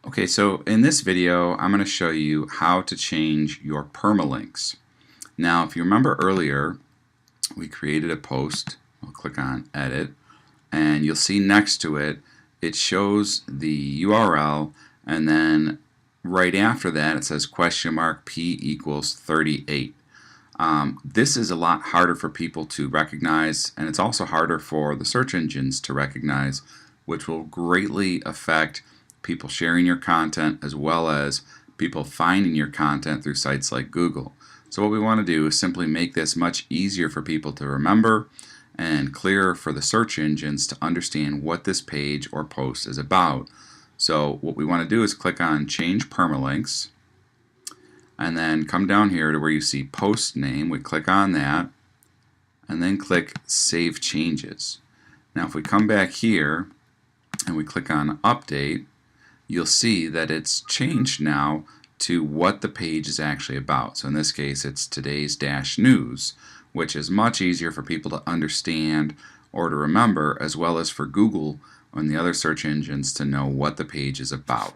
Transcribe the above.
Okay, so in this video, I'm going to show you how to change your permalinks. Now, if you remember earlier, we created a post. We'll click on Edit, and you'll see next to it, it shows the URL, and then right after that, it says P equals 38. This is a lot harder for people to recognize, and it's also harder for the search engines to recognize, which will greatly affect people sharing your content as well as people finding your content through sites like Google. So what we want to do is simply make this much easier for people to remember and clearer for the search engines to understand what this page or post is about. So what we want to do is click on Change Permalinks, and then come down here to where you see post name. We click on that and then click Save Changes. Now if we come back here and we click on Update, you'll see that it's changed now to what the page is actually about. So in this case, it's today's news, which is much easier for people to understand or to remember, as well as for Google and the other search engines to know what the page is about.